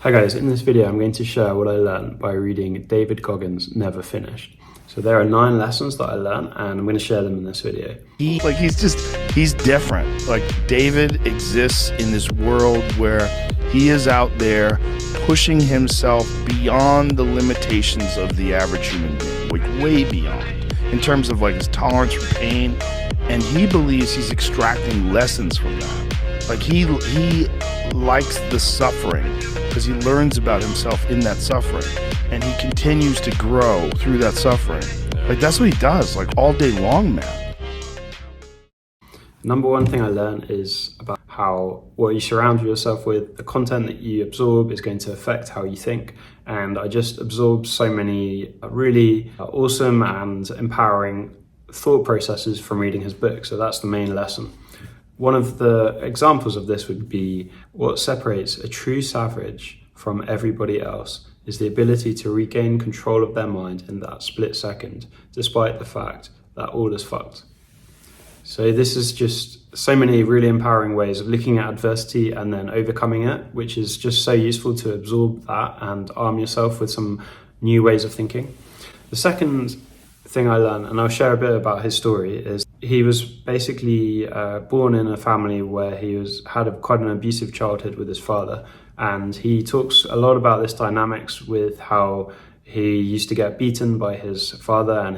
Hi guys, in this video I'm going to share what I learned by reading David Goggins' Never Finished. So there are 9 lessons that I learned and I'm going to share them in this video. He's different. Like, David exists in this world where he is out there pushing himself beyond the limitations of the average human being, like way beyond, in terms of like his tolerance for pain, and he believes he's extracting lessons from that. Like, he likes the suffering because he learns about himself in that suffering, and he continues to grow through that suffering. Like, that's what he does, like, all day long, man. Number one thing I learned is about how what you surround yourself with, the content that you absorb, is going to affect how you think. And I just absorbed so many really awesome and empowering thought processes from reading his book. So that's the main lesson. One of the examples of this would be what separates a true savage from everybody else is the ability to regain control of their mind in that split second, despite the fact that all is fucked. So this is just so many really empowering ways of looking at adversity and then overcoming it, which is just so useful to absorb that and arm yourself with some new ways of thinking. The second thing I learned, and I'll share a bit about his story, is he was basically born in a family where he had quite an abusive childhood with his father, and he talks a lot about this dynamics with how he used to get beaten by his father, and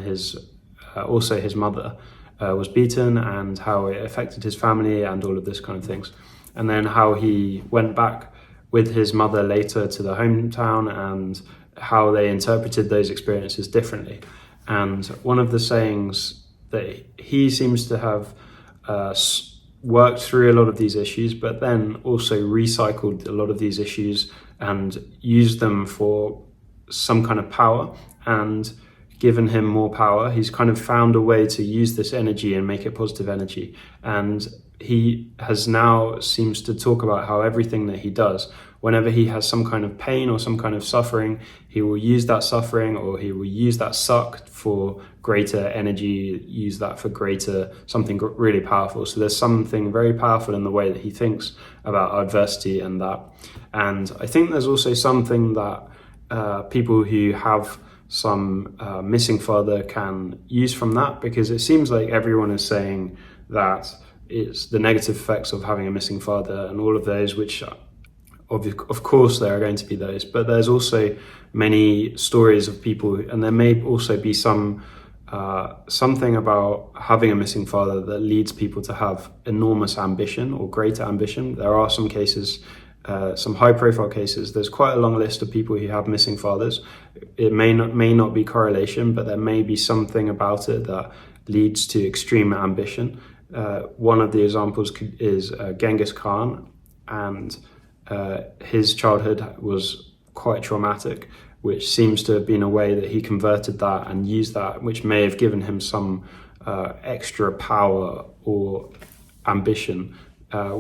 also his mother was beaten, and how it affected his family and all of this kind of things. And then how he went back with his mother later to the hometown and how they interpreted those experiences differently. And one of the sayings that he seems to have worked through a lot of these issues, but then also recycled a lot of these issues and used them for some kind of power, and given him more power. He's kind of found a way to use this energy and make it positive energy. And he has now seems to talk about how everything that he does, whenever he has some kind of pain or some kind of suffering, he will use that suffering, or he will use that suck for greater energy, use that for greater something really powerful. So there's something very powerful in the way that he thinks about adversity and that. And I think there's also something that people who have some missing father can use from that, because it seems like everyone is saying that it's the negative effects of having a missing father and all of those, which of course there are going to be those, but there's also many stories of people, and there may also be something about having a missing father that leads people to have enormous ambition or greater ambition. There are some cases, some high profile cases. There's quite a long list of people who have missing fathers. It may not be correlation, but there may be something about it that leads to extreme ambition. One of the examples is Genghis Khan, and his childhood was quite traumatic, which seems to have been a way that he converted that and used that, which may have given him some extra power or ambition.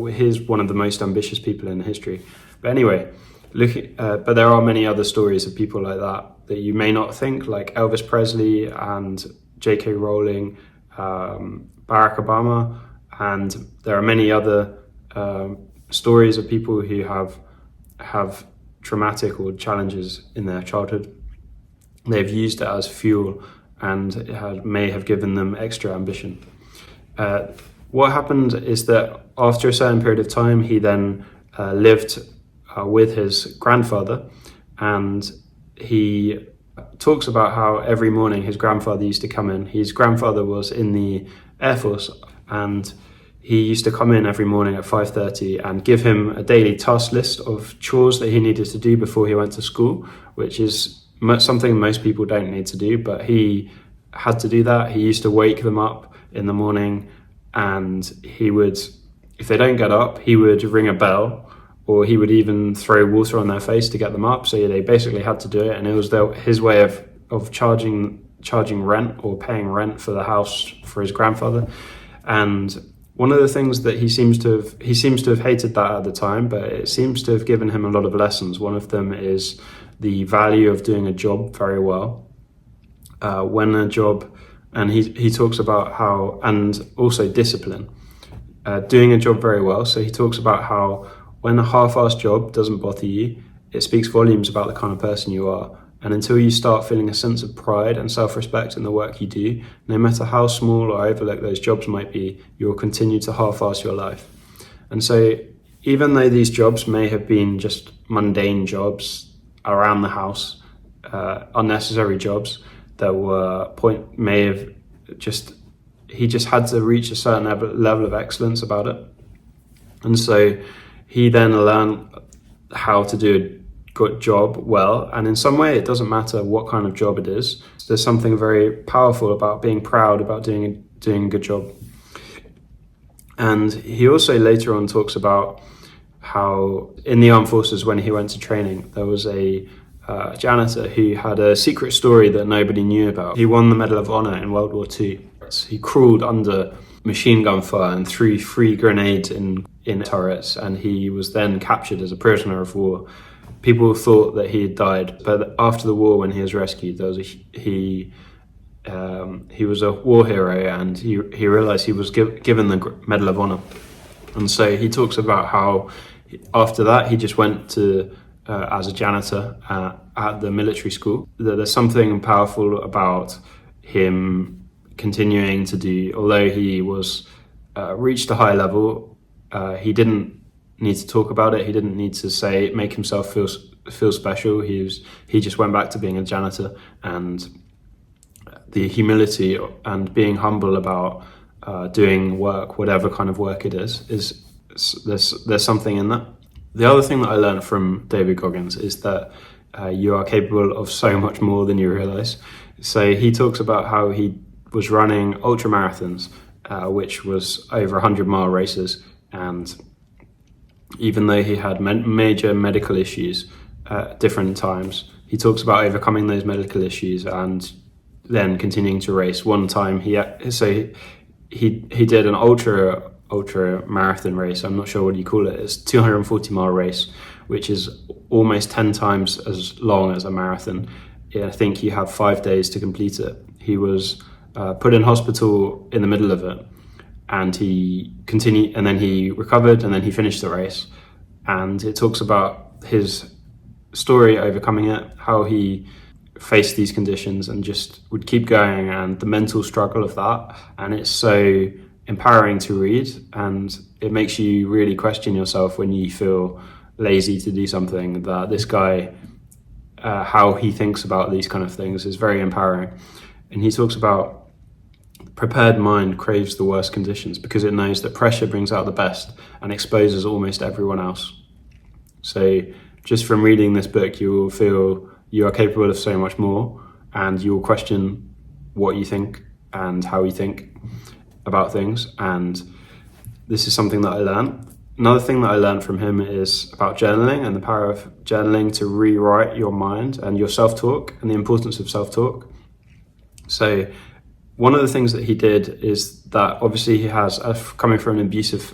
He's one of the most ambitious people in history. But anyway, but there are many other stories of people like that you may not think, like Elvis Presley and J.K. Rowling, Barack Obama, and there are many other stories of people who have traumatic or challenges in their childhood. They've used it as fuel, and it may have given them extra ambition. What happened is that after a certain period of time, he then lived with his grandfather, and he talks about how every morning his grandfather used to come in. His grandfather was in the Air Force, and he used to come in every morning at 5:30 and give him a daily task list of chores that he needed to do before he went to school, which is something most people don't need to do, but he had to do that. He used to wake them up in the morning, and he would, if they don't get up, he would ring a bell, or he would even throw water on their face to get them up. So they basically had to do it, and it was his way of charging rent or paying rent for the house for his grandfather. And one of the things that he seems to have hated that at the time, but it seems to have given him a lot of lessons. One of them is the value of doing a job very well. When a job, and he talks about how, and also discipline, doing a job very well. So he talks about how when a half-assed job doesn't bother you, it speaks volumes about the kind of person you are. And until you start feeling a sense of pride and self-respect in the work you do, no matter how small or overlooked those jobs might be, you will continue to half-ass your life. And so even though these jobs may have been just mundane jobs around the house, unnecessary jobs that were he just had to reach a certain level of excellence about it. And so he then learned how to do a good job well, and in some way it doesn't matter what kind of job it is. There's something very powerful about being proud about doing a good job. And he also later on talks about how in the armed forces, when he went to training, there was a janitor who had a secret story that nobody knew about. He won the Medal of Honor in World War II. He crawled under machine gun fire and threw 3 grenades in turrets, and he was then captured as a prisoner of war. People thought that he had died, but after the war, when he was rescued, he was a war hero, and he realized he was given the Medal of Honor. And so he talks about how after that he just went to as a janitor at the military school. There's something powerful about him continuing to do, although he was reached a high level, he didn't need to talk about it. He didn't need to make himself feel special. He just went back to being a janitor, and the humility and being humble about doing work, whatever kind of work it is there's something in that. The other thing that I learned from David Goggins is that you are capable of so much more than you realize. So he talks about how he was running ultra marathons, which was over 100-mile races, and even though he had major medical issues at different times, he talks about overcoming those medical issues and then continuing to race. One time he did an ultra marathon race. I'm not sure what you call it. It's 240-mile race, which is almost 10 times as long as a marathon. I think you have 5 days to complete it. He was put in hospital in the middle of it, and he continued, and then he recovered, and then he finished the race. And it talks about his story overcoming it, how he faced these conditions and just would keep going, and the mental struggle of that. And it's so empowering to read, and it makes you really question yourself when you feel lazy to do something. That this guy, how he thinks about these kind of things is very empowering. And he talks about prepared mind craves the worst conditions because it knows that pressure brings out the best and exposes almost everyone else. So just from reading this book, you will feel you are capable of so much more, and you will question what you think and how you think about things. And this is something that I learned. Another thing that I learned from him is about journaling and the power of journaling to rewrite your mind and your self-talk, and the importance of self-talk. So one of the things that he did is that obviously he has, coming from an abusive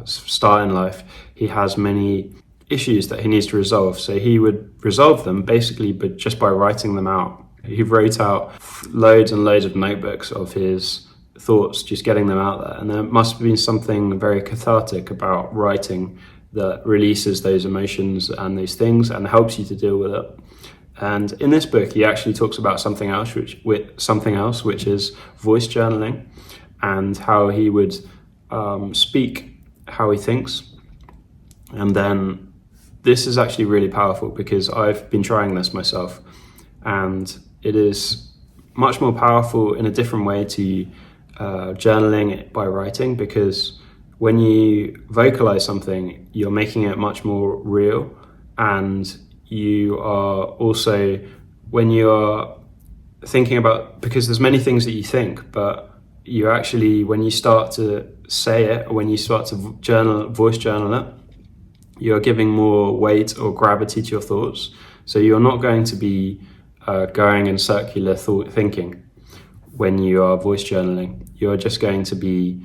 start in life, he has many issues that he needs to resolve. So he would resolve them basically but just by writing them out. He wrote out loads and loads of notebooks of his thoughts, just getting them out there. And there must have been something very cathartic about writing that releases those emotions and those things and helps you to deal with it. And in this book, he actually talks about something else, which is voice journaling, and how he would speak how he thinks. And then this is actually really powerful because I've been trying this myself, and it is much more powerful in a different way to journaling it by writing, because when you vocalize something, you're making it much more real. And you are also, when you're thinking about, because there's many things that you think, but you actually, when you start to say it, or when you start to voice journal it, you're giving more weight or gravity to your thoughts. So you're not going to be going in circular thinking when you are voice journaling. You're just going to be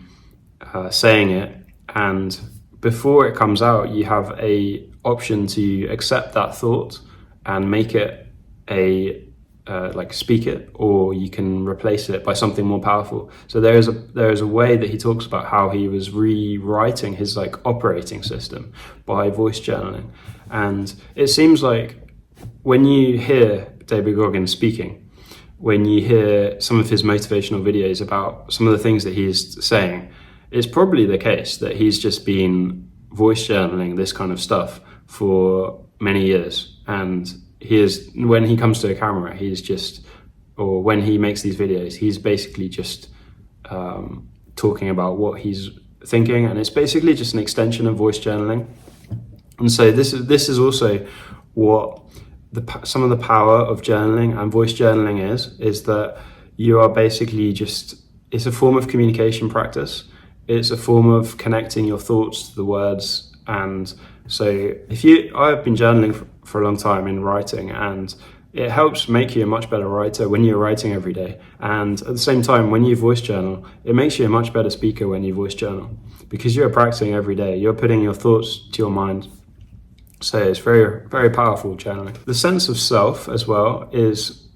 saying it, and before it comes out, you have a option to accept that thought and make it a like speak it, or you can replace it by something more powerful. So there is a way that he talks about how he was rewriting his like operating system by voice journaling. And it seems like when you hear David Goggins speaking, when you hear some of his motivational videos about some of the things that he's saying, it's probably the case that he's just been voice journaling this kind of stuff for many years. And when he comes to a camera, or when he makes these videos, he's basically just talking about what he's thinking, and it's basically just an extension of voice journaling. And so this is also what some of the power of journaling and voice journaling is that you are basically it's a form of communication practice. It's a form of connecting your thoughts to the words. And so I've been journaling for a long time in writing, and it helps make you a much better writer when you're writing every day. And at the same time, when you voice journal, it makes you a much better speaker when you voice journal, because you're practicing every day. You're putting your thoughts to your mind. So it's very, very powerful journaling. The sense of self as well is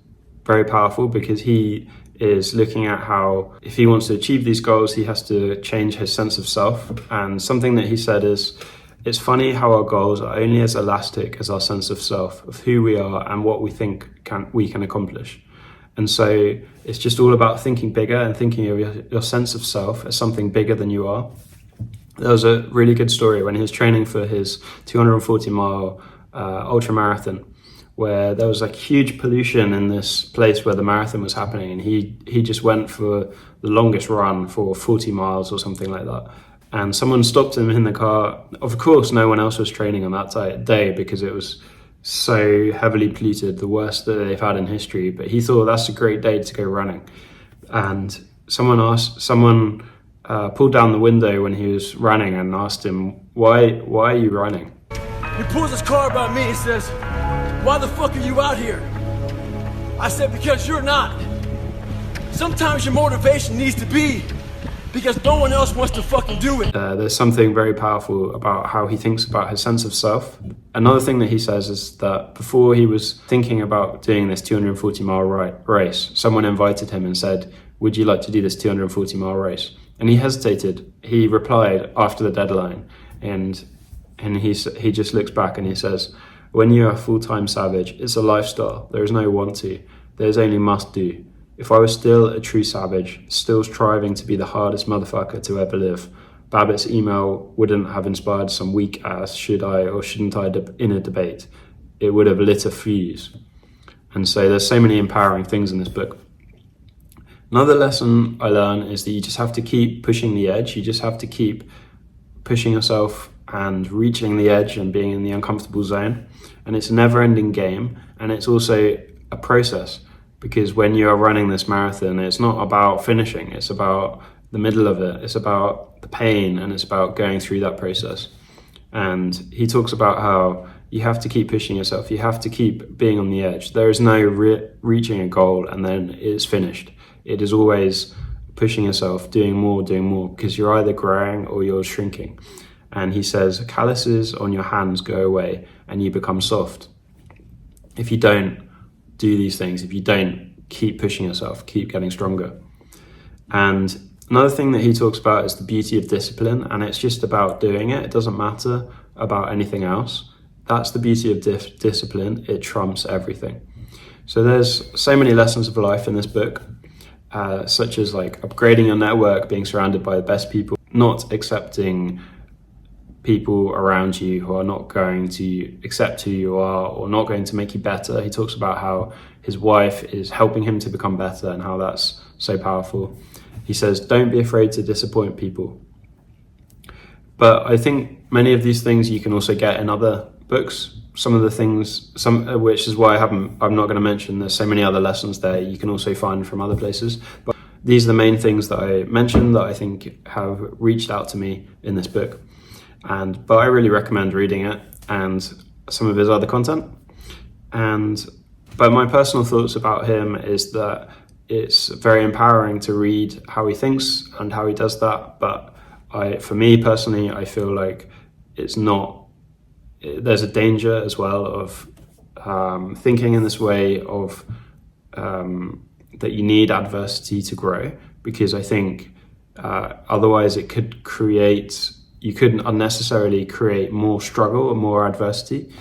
very powerful, because he is looking at how if he wants to achieve these goals, he has to change his sense of self. And something that he said is, it's funny how our goals are only as elastic as our sense of self, of who we are and what we think we can accomplish. And so it's just all about thinking bigger and thinking of your sense of self as something bigger than you are. There was a really good story when he was training for his 240-mile ultra marathon, where there was like huge pollution in this place where the marathon was happening, and he just went for the longest run for 40 miles or something like that. And someone stopped him in the car. Of course, no one else was training on that day because it was so heavily polluted, the worst that they've had in history. But he thought that's a great day to go running. And someone pulled down the window when he was running and asked him, why are you running? He pulls his car about me and says, "Why the fuck are you out here?" I said, "Because you're not. Sometimes your motivation needs to be because no one else wants to fucking do it." There's something very powerful about how he thinks about his sense of self. Another thing that he says is that before he was thinking about doing this 240-mile race, someone invited him and said, "Would you like to do this 240-mile race?" And he hesitated. He replied after the deadline, and he just looks back and he says, "When you're a full-time savage, it's a lifestyle. There is no want to. There's only must do. If I was still a true savage, still striving to be the hardest motherfucker to ever live, Babbitt's email wouldn't have inspired some weak ass should I or shouldn't I in a debate. It would have lit a fuse." And so there's so many empowering things in this book. Another lesson I learned is that you just have to keep pushing the edge. You just have to keep pushing yourself and reaching the edge and being in the uncomfortable zone. And it's a never-ending game. And it's also a process, because when you are running this marathon, it's not about finishing. It's about the middle of it. It's about the pain, and it's about going through that process. And he talks about how you have to keep pushing yourself. You have to keep being on the edge. There is no reaching a goal and then it's finished. It is always pushing yourself, doing more, because you're either growing or you're shrinking. And he says, calluses on your hands go away and you become soft. If you don't do these things, if you don't keep pushing yourself, keep getting stronger. And another thing that he talks about is the beauty of discipline, and it's just about doing it. It doesn't matter about anything else. That's the beauty of discipline. It trumps everything. So there's so many lessons of life in this book. Such as like upgrading your network, being surrounded by the best people, not accepting people around you who are not going to accept who you are or not going to make you better. He talks about how his wife is helping him to become better and how that's so powerful. He says, don't be afraid to disappoint people. But I think many of these things you can also get in other books. Some of the things, which is why I'm not going to mention, there's so many other lessons there you can also find from other places. But these are the main things that I mentioned that I think have reached out to me in this book. But I really recommend reading it and some of his other content. But my personal thoughts about him is that it's very empowering to read how he thinks and how he does that. But for me personally, I feel like there's a danger as well of thinking in this way, of that you need adversity to grow, because I think otherwise you could unnecessarily create more struggle or more adversity,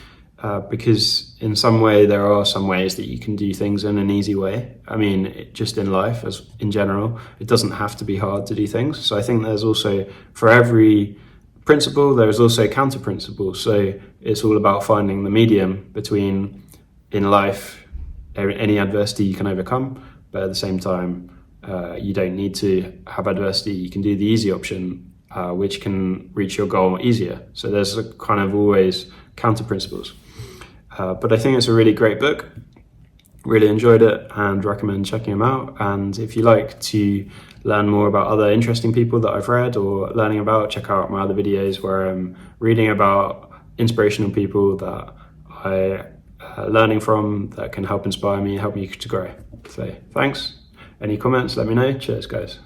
because in some way there are some ways that you can do things in an easy way. I mean, just in life as in general, it doesn't have to be hard to do things. So I think there's also, for every principle, there's also counter principles. So it's all about finding the medium between, in life, any adversity you can overcome, but at the same time, you don't need to have adversity. You can do the easy option, which can reach your goal easier. So there's a kind of always counter principles. But I think it's a really great book. Really enjoyed it and recommend checking them out. And if you like to learn more about other interesting people that I've read or learning about, check out my other videos where I'm reading about inspirational people that I learning from, that can help inspire me, help me to grow. So thanks. Any comments, let me know. Cheers, guys.